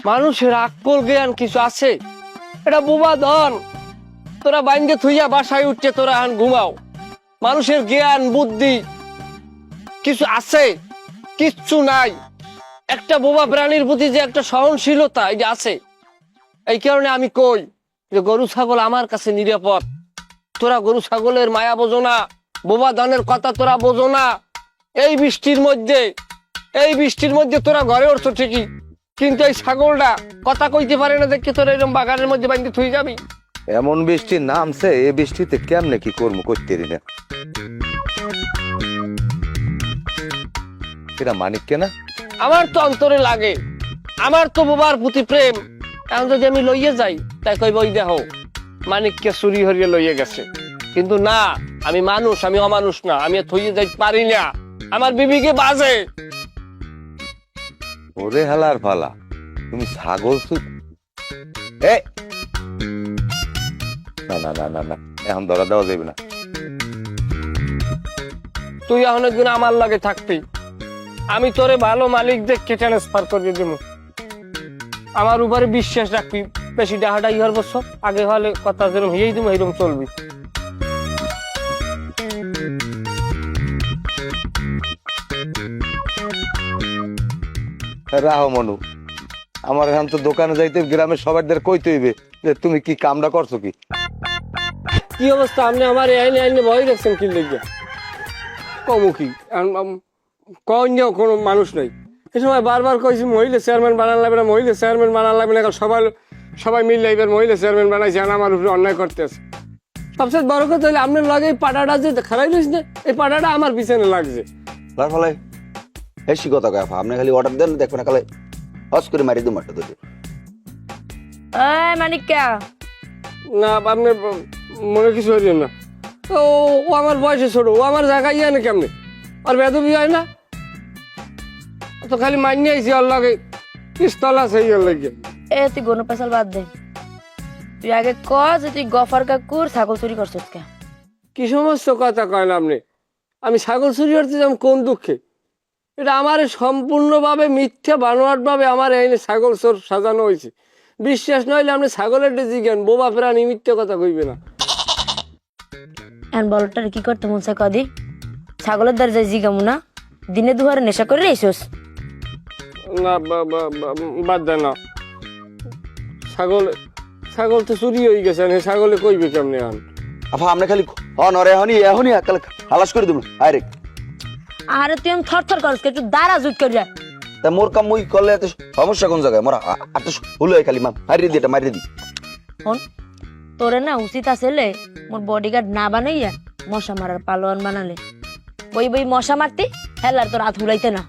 মানুষের আকল জ্ঞান কিছু আছে? এটা বোবা ধন, তোরা বাইন্দে থুইয়া বাসায় উঠছে, তোরা এখন ঘুমাও। মানুষের জ্ঞান বুদ্ধি কিছু আছে? কিচ্ছু নাই। একটা বোবা প্রাণীর প্রতি যে একটা সহনশীলতা এটা আছে। এই কারণে আমি কই যে গরু ছাগল আমার কাছে নিরাপদ। তোরা গরু ছাগলের মায়া বোঝো না, বোবা ধনের কথা তোরা বোঝো না। এই বৃষ্টির মধ্যে তোরা ঘরে উঠছো ঠিকই, কিন্তু এই ছাগলটা কথা কইতে পারে না দেখে তোরা এরকম বাগানের মধ্যে বাইন্দে থুই যাবি। এমন বৃষ্টি নামছে, এই বৃষ্টিতে কেমনে কি করবো করতে না। এটা মানিক কেনা? আমার তো অন্তরে লাগে, আমার তো বোবার প্রতি প্রেম। এখন যদি আমি লইয়ে যাই তাই কই বই দেহ মানিককে চুরি হরিয়ে লইয়ে গেছে, কিন্তু না, আমি মানুষ, আমি অমানুষ না, আমি থইয়ে যাই পারি না, আমার বিবিকে বাজে। ওরে হালার ফালা, তুমি ছাগল না না না না না, এখন ধরা দেওয়া যাবে না। তুই এখন একদিন আমার লাগে থাকবি, আমি তোরে ভালো মালিক দেখে ট্রান্সফার করে দেব। আমার উপরে বিশ্বাস রাখবি, বেশি ডাহাটা ইহার বছর আগে হলে কথা যেরকম হিয়েই দিব এরকম চলবি। রাহো মনু, আমার এখন তো দোকানে যাইতে গ্রামের সবাইদের কইতে হইবে যে তুমি কি কামটা করছো। কি অবস্থা? আপনি আমার আইনে আইনে ভয় দেখছেন কি লেগে? কমু কি কন্যাও কোনো মানুষ নাই। এই সময় বারবার কইছি মহিলা চেয়ারম্যান বানান লাগবে না, মহিলা চেয়ারম্যান বানান লাগবে না। সবাই মিললে এবার মহিলা চেয়ারম্যান বানাইছে, আমার উপরে অন্যায় করতেছে। সবচেয়ে বড় কথা হইলে আপনার লাগে এই পাটাটা যে খারাই রয়েছে না, এই পাটাটা আমার পিছনে লাগছে। ফলে বেশি কথা কয় আপনি খালি অর্ডার দেন, দেখবেন কালে হস করে মারি দুমারটা ধরে। মানিকা না আপনি মনে কিছু হইলেন না। ও আমার বয়সে ছোট, ও আমার জায়গায় ইয়ে না কেমনে, আর বেদবি হয় না তো খালি মাইনে আইসি ওর লাগে পিস্তল আছে ইয়ের লাগে। তুই গনু পেশাল বাদ দে, তুই আগে ক যে তুই গফার কাকুর ছাগল চুরি করছিস কে? কি সমস্ত কথা কয় না আপনি? আমি ছাগল চুরি করতে যাম কোন দুঃখে? এটা আমার সম্পূর্ণভাবে মিথ্যা বানোয়াট ভাবে আমার এনে ছাগল চোর সাজানো হয়েছে। বিশ্বাস নইলে আপনি ছাগলের জিজ্ঞান, বোবা প্রাণী মিথ্যা কথা কইবে না। এন বলটার কি করতে মন চায় কদি? ছাগলের দরজায় জিগামু না, দিনে দুহারে নেশা করে রেছিস? না বাদ দেয় না, ছাগল তো চুরি হয়ে গেছে, ছাগলে কইবে কেমনে? আন আপা আপনি খালি অনরে এখনই কালে হালাস করে দেবেন আরে। আরে তুই আমি থর করস একটু দাঁড়া জুট করে যা। তা মোর কাম মুই করলে এত সমস্যা কোন জায়গায়? মোর আট হলো খালি মারি দি, এটা মারি দি। হন তোরে না উচিত আসলে মোর বডিগার্ড না বানাইয়া মশা মারার পালোয়ান বানালে। বই মশা মারতি হেলার তোর হাত হুলাইতে না।